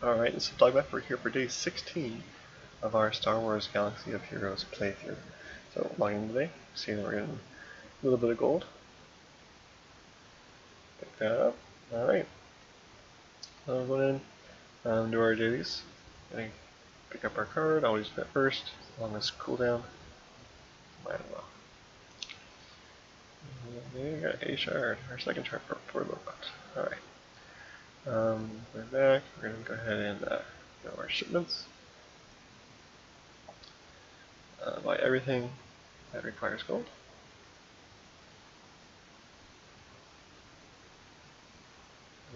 Alright, this is Dogmath. We're here for day 16 of our Star Wars Galaxy of Heroes playthrough. So, logging in today, see that we're getting a little bit of gold. Pick that up. Alright. We'll go in, do our dailies. Gonna pick up our card, always do that first, as long as cooldown. Might as well. We got a shard, our second shard for 4 bucks. Alright. We're back. We're going to go ahead and go our shipments. Buy everything that requires gold.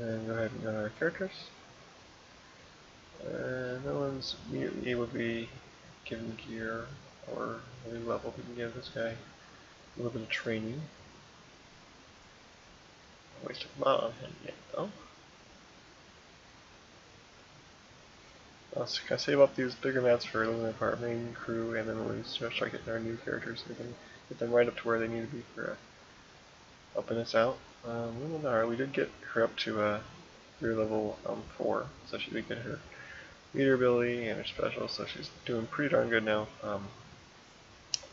And go ahead and go to our characters. No one's immediately able to be given gear or a new level. We can give this guy a little bit of training. I'll waste a mod on him yet though. So can I save up these bigger mats for limiting our main crew, and then we'll start getting our new characters so we can get them right up to where they need to be for helping us out. We did get her up to gear level 4, so she did get her leader ability and her special, so she's doing pretty darn good now.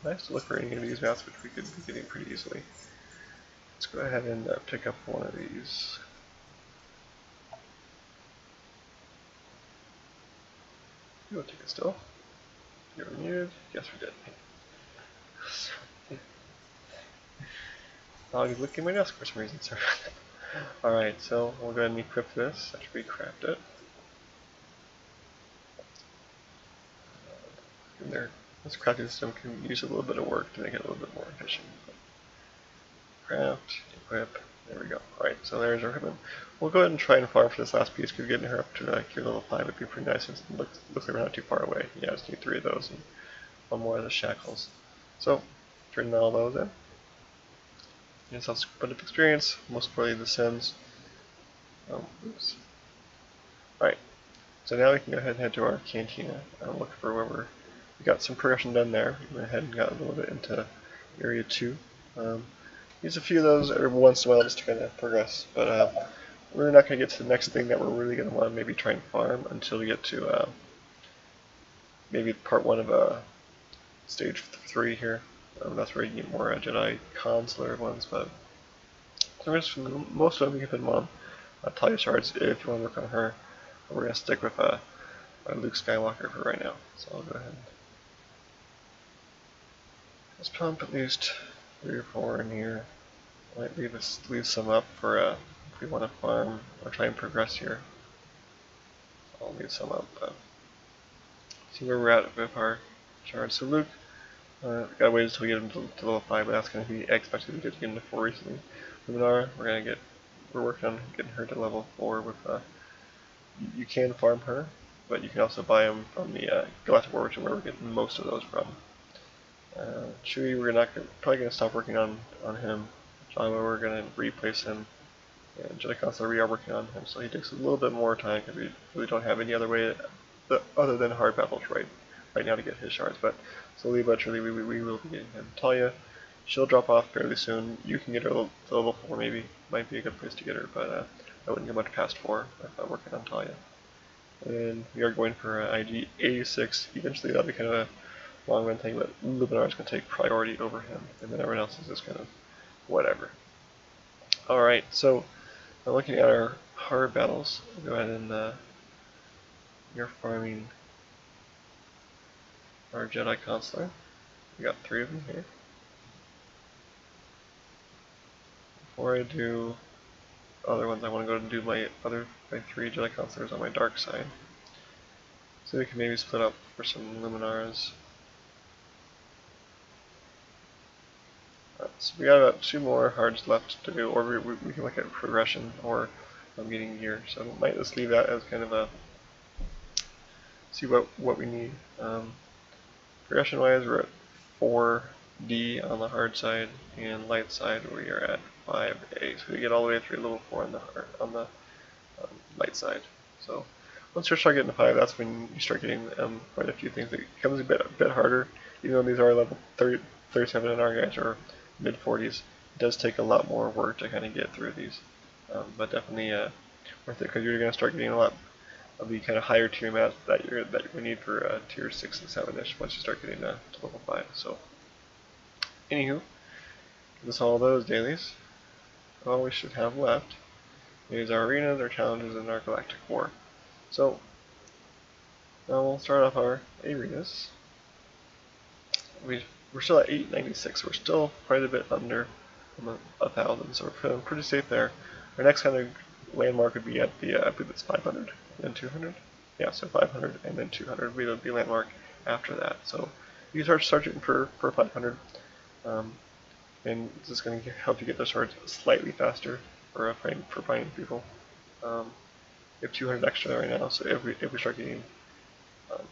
Nice to look for any of these mats, which we could be getting pretty easily. Let's go ahead and pick up one of these. We'll take it still. You're muted. Yes, we did. Oh, he's looking at my desk for some reason. Sorry. Alright, so we'll go ahead and equip this after we craft it. This crafting system can use a little bit of work to make it a little bit more efficient. Craft, equip, there we go. Alright, so there's our equipment. We'll go ahead and try and farm for this last piece, because getting her up to gear level 5 would be pretty nice since it looks like we're not too far away. Yeah, I just need 3 of those and 1 more of the shackles. So, turn all those in. It's also a bit of experience, most importantly the Sims. Oops. Alright, so now we can go ahead and head to our cantina and look for where we got some progression done there. We went ahead and got a little bit into area 2. Use a few of those every once in a while just to kind of progress, but we're not going to get to the next thing that we're really going to want to maybe try and farm until we get to maybe part 1 of stage 3 here. That's where you get more Jedi consular ones, but most of them you can put them on Talia shards if you want to work on her. We're going to stick with Luke Skywalker for right now, so I'll go ahead and let's pump at least 3 or 4 in here. Might leave some up for if we want to farm or try and progress here. I'll leave some up. See where we're at with our shards. So Luke, gotta wait until we get him to level 5, but that's going to be expected. We did get him to 4 recently. Luminara, we're working on getting her to level 4 with. You can farm her, but you can also buy them from the Galactic War, which is where we're getting most of those from. Chewie, we're probably going to stop working on him. John, we're going to replace him. And Jedi Consular, we are working on him, so he takes a little bit more time because we really don't have any other way other than hard battles right now to get his shards. But slowly but surely we will be getting him. Talia, she'll drop off fairly soon. You can get her to level 4 maybe. Might be a good place to get her, but I wouldn't go much past 4 if I'm working on Talia. And we are going for IG 86. Eventually that'll be kind of a long run thing, but Luminar is going to take priority over him, and then everyone else is just kind of whatever. Alright, so looking at our hard battles, we'll go ahead and you're farming our Jedi Consular. We got 3 of them here. Before I do other ones, I want to go and do my 3 Jedi Consulars on my dark side. So we can maybe split up for some Luminaras. So we got about 2 more hards left to do, or we can look at progression or getting gear. So we might just leave that as kind of a see what we need. Progression wise, we're at 4D on the hard side, and light side we are at 5A. So we get all the way through level 4 on the light side. So once you start getting to 5, that's when you start getting quite a few things. It becomes a bit harder, even though these are level 37 and our guys are mid 40s. It does take a lot more work to kind of get through these, but definitely worth it because you're going to start getting a lot of the kind of higher tier mats that you're going to need for tier 6 and 7ish once you start getting to level 5. So, anywho, that's all those dailies. All we should have left is our arenas, our challenges, and our galactic war. So, now we'll start off our arenas. We're still at 896, so we're still quite a bit under 1,000, so we're feeling pretty safe there. Our next kind of landmark would be at the, I believe it's 500, then 200. Yeah, so 500 and then 200 would be the landmark after that. So you start shooting for 500, and this is going to help you get the swords slightly faster for finding people. You have 200 extra right now, so if we start getting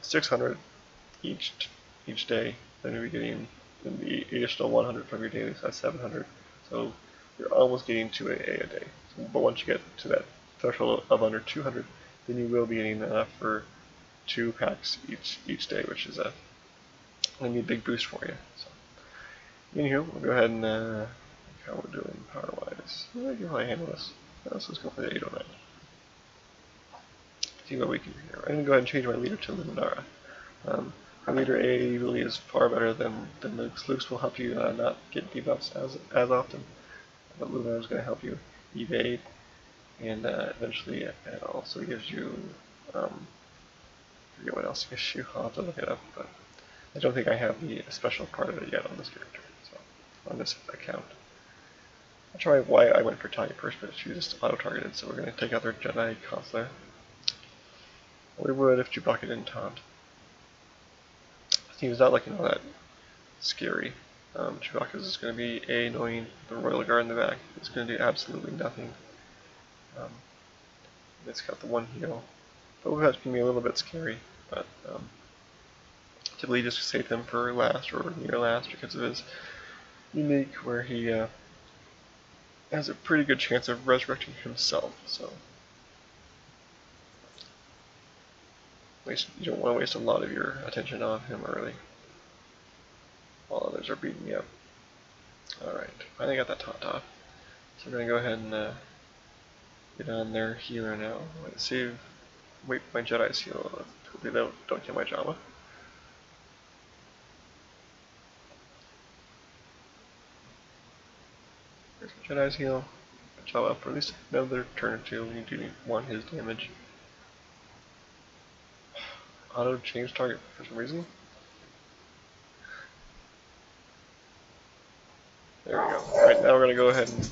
600 each day, then we'll be getting the additional 100 from your dailies. That's 700. So you're almost getting to a day. But once you get to that threshold of under 200, then you will be getting enough for 2 packs each day, which is going to be a big boost for you. So, anywho, we'll go ahead and how we're doing power-wise. I can probably handle this. Let's go for the 809. See what we can do here. I'm going to go ahead and change my leader to Luminara. My leader A really is far better than Luke's. Luke's will help you not get debuffs as often, but Luminara is going to help you evade, and eventually it also gives you, I forget what else it gives you, I'll have to look it up, but I don't think I have the special part of it yet on this character, so on this account. I'll try why I went for Tanya first, but she just auto-targeted, so we're going to take out their Jedi Consular. We would if Chewbacca didn't taunt. He was not looking all that scary. Chewbacca is just going to be annoying the Royal Guard in the back. It's going to do absolutely nothing. It's got the 1 heal. Dogmath can be a little bit scary, but typically just save him for last or near last because of his unique, where he has a pretty good chance of resurrecting himself. So you don't want to waste a lot of your attention on him early, while others are beating you up. Alright, finally got that taunt off. So we're going to go ahead and get on their healer now. Wait for my Jedi's heal. Hopefully they don't kill my Jabba. Here's my Jedi's heal. Jabba for at least another turn or two. We do want his damage. Auto change target for some reason. There we go. Alright, now we're going to go ahead and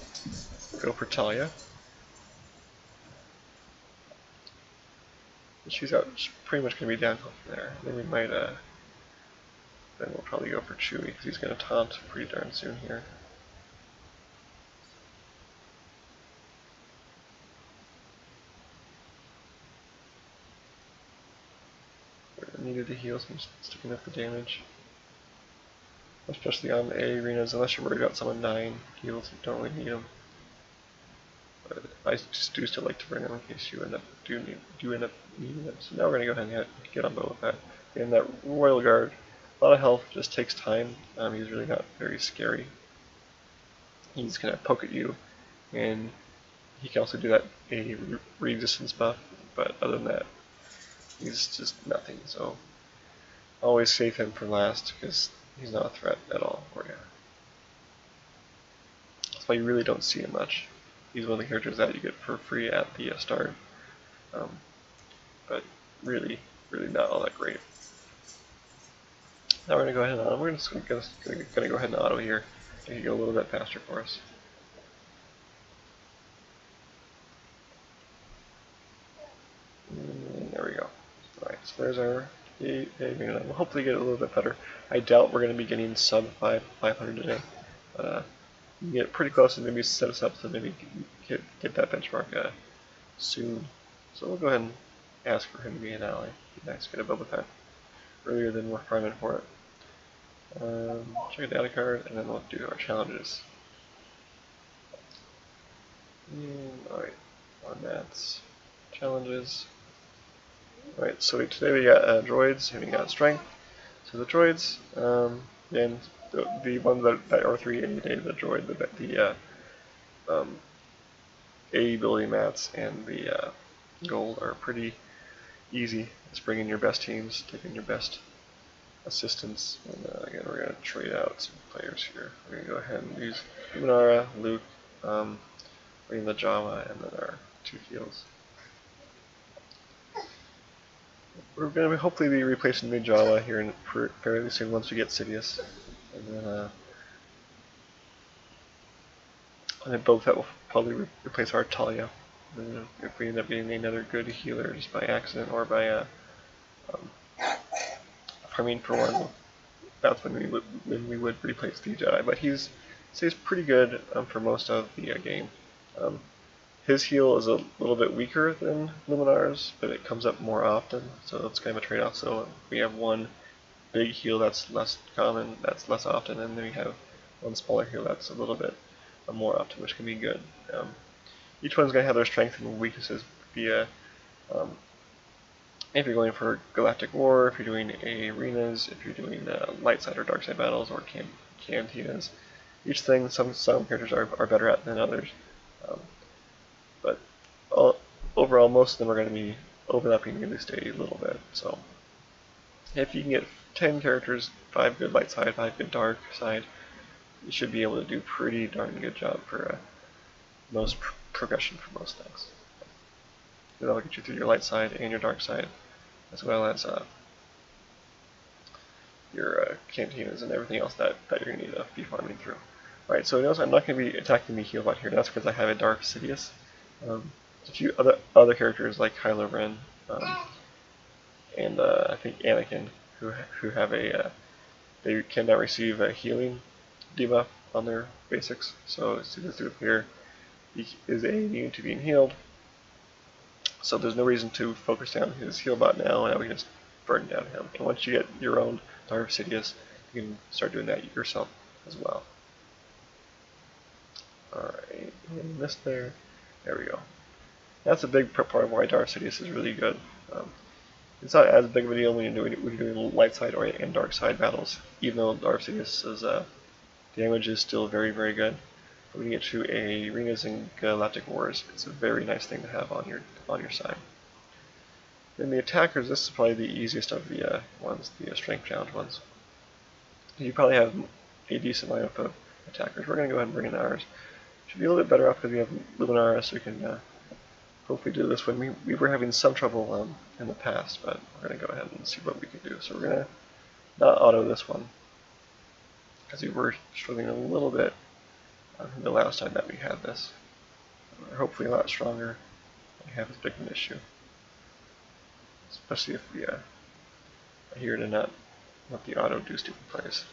go for Talia. She's pretty much going to be downhill from there. Then we might, then we'll probably go for Chewie, because he's going to taunt pretty darn soon here. Needed to heal some sticking up the damage, especially on the A arenas, unless you're worried about someone dying. Heals, you don't really need them, but I just do still like to bring them in case you end up needing them. So now we're going to go ahead and get on Boba Fett. And that Royal Guard, a lot of health, just takes time. He's really not very scary. He's going to poke at you, and he can also do that A resistance buff, but other than that, he's just nothing, so always save him for last because he's not a threat at all for you. That's why you really don't see him much. He's one of the characters that you get for free at the start, but really not all that great. Now we're going to go ahead and we're just going to go ahead and auto here, make it go a little bit faster for us. There we go. Alright, so there's our arena. We'll hopefully get a little bit better. I doubt we're going to be getting sub 500 today, but you can get pretty close and maybe set us up to maybe get that benchmark soon. So we'll go ahead and ask for him to be an ally. Be nice to get a Boba Fett earlier than we're farming for it. Check the data card, and then we'll do our challenges. Alright, on that's challenges. Alright, so today we got droids, and we got strength. So the droids, and the ones that are 3 a day, the droid, the A ability mats and the gold are pretty easy. Just bring in your best teams, take in your best assistants, and again we're going to trade out some players here. We're going to go ahead and use Luminara, Luke, bring in the Java, and then our 2 heals. We're going to hopefully be replacing the Java here fairly soon once we get Sidious, and then both that will probably replace our Talia. And if we end up getting another good healer just by accident or by farming for one, that's when we would replace the Jedi. But he stays pretty good for most of the game. His heal is a little bit weaker than Luminar's, but it comes up more often, so that's kind of a trade-off. So we have one big heal that's less common, that's less often, and then we have one smaller heal that's a little bit more often, which can be good. Each one's going to have their strengths and weaknesses via if you're going for Galactic War, if you're doing arenas, if you're doing light side or dark side battles, or cantinas. Each thing some characters are better at than others. But overall, most of them are going to be overlapping at least a little bit. So if you can get 10 characters, 5 good light side, 5 good dark side, you should be able to do pretty darn good job for most progression for most things. That'll get you through your light side and your dark side, as well as your cantinas and everything else that you're going to need to be farming through. Alright, so notice I'm not going to be attacking the heal bot here. That's because I have a Dark Sidious. There's a few other characters like Kylo Ren and I think Anakin who have they cannot receive a healing debuff on their basics. So Sidious through here is immune to being healed. So there's no reason to focus down his heal bot now, and we can just burn down him. And once you get your own Dark Sidious, you can start doing that yourself as well. Alright, and this there we go. That's a big part of why Dark Sidious is really good. It's not as big of a deal when you're doing light side and dark side battles, even though Dark Sidious's damage is still very, very good. But when you get to arenas and Galactic Wars, it's a very nice thing to have on your side. Then the attackers, this is probably the easiest of the ones, the strength challenge ones. You probably have a decent lineup of attackers. We're going to go ahead and bring in ours. Should be a little bit better off because we have Luminara, so we can hopefully do this when we were having some trouble in the past, but we're going to go ahead and see what we can do. So we're going to not auto this one because we were struggling a little bit the last time that we had this. We're hopefully a lot stronger and have as big an issue, especially if we adhere to not let the auto do stupid plays.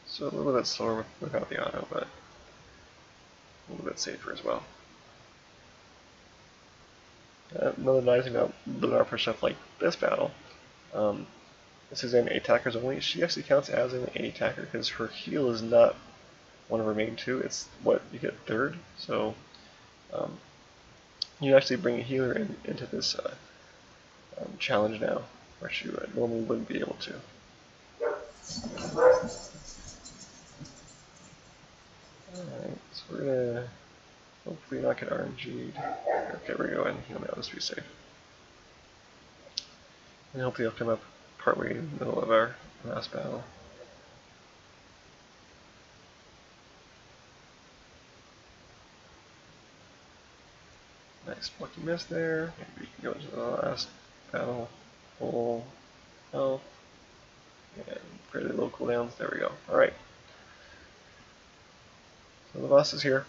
So a little bit slower without the auto, but a little bit safer as well. Another nice thing about Lunar for stuff like this battle, this is an attackers only. She actually counts as an attacker because her heal is not one of her main 2. It's what you get 3rd. So you actually bring a healer into this challenge now, where she normally wouldn't be able to. Alright, so we're gonna hopefully not get RNG'd. Okay, we're gonna go ahead and heal now, just to be safe. And hopefully he'll come up partway in the middle of our last battle. Nice lucky miss there. Maybe we can go into the last battle. Full health. And fairly low cooldowns. There we go. Alright. So the boss is here.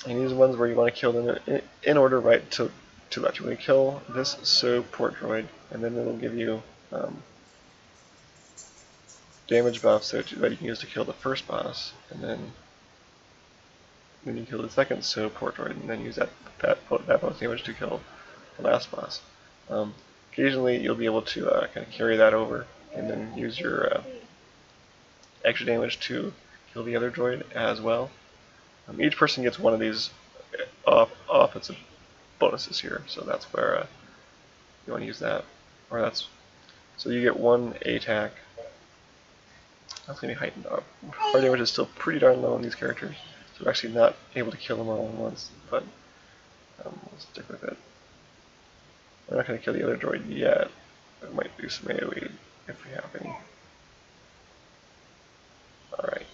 And these are ones where you want to kill them in order right to left. You want to kill this support droid, and then it'll give you damage buffs that you can use to kill the first boss, and then you kill the second support droid, and then use that bonus damage to kill the last boss. Occasionally you'll be able to kind of carry that over, and then use your extra damage to kill the other droid as well. Each person gets one of these offensive bonuses here, so that's where you want to use that. So you get one attack That's going to be heightened up. Our damage is still pretty darn low on these characters, so we're actually not able to kill them all at once, but we'll stick with it. We're not going to kill the other droid yet, but we might do some AoE if we have any. Alright,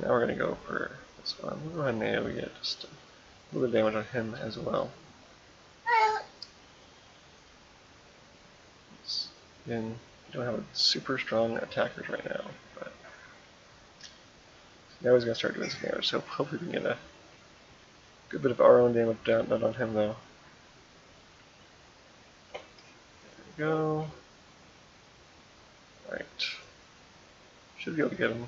now we're going to go for this one. We'll go ahead and AoE it, just a little bit of damage on him as well. Again, we don't have super strong attackers right now, but now he's going to start doing some damage, so hopefully we can get a good bit of our own damage done on him though. There we go. Right. Should be able to get him.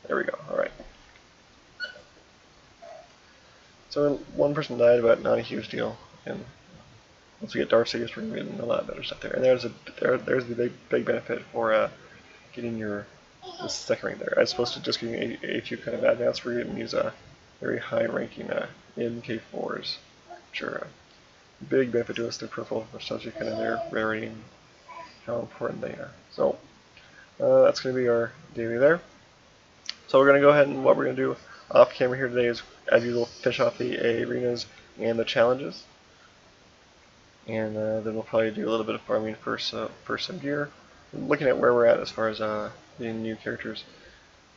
There we go, alright. So one person died, but not a huge deal. And once we get Darth Sidious, we're going to get a lot better stuff there. And there's the big benefit for getting your second rank there. As opposed to just getting a few kind of advanced, we're going to use very high ranking MK4s, which are a big benefit to us through peripheral, which tells you kind of their rarity and how important they are. So that's going to be our daily there. So we're going to go ahead and what we're going to do off camera here today is, as usual, finish off the arenas and the challenges. And then we'll probably do a little bit of farming for some gear. Looking at where we're at as far as getting new characters.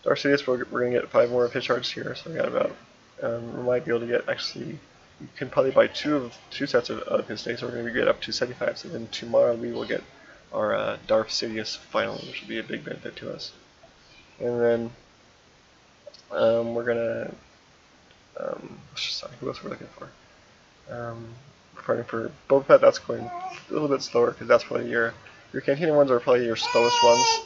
Darth Sidious, we're going to get 5 more of his shards here, so we got about, we might be able to get, actually, you can probably buy two sets of his today, so we're going to get up to 75, so then tomorrow we will get our Darth Sidious finally, which will be a big benefit to us. And then we're going to, sorry, who else are we looking for? We're for Boba Fett, that's going a little bit slower, because that's probably your Cantina ones are probably your slowest ones,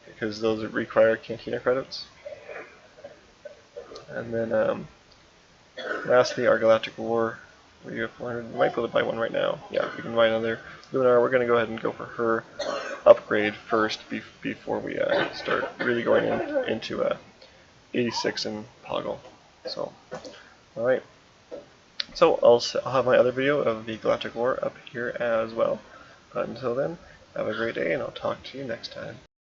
because those require Cantina credits. And then lastly, our Galactic War, we have 400. We might be able to buy one right now. Yeah, we can buy another Lunar. We're going to go ahead and go for her upgrade first before we start really going into 86 and Poggle. So, alright. So I'll have my other video of the Galactic War up here as well. But until then, have a great day, and I'll talk to you next time.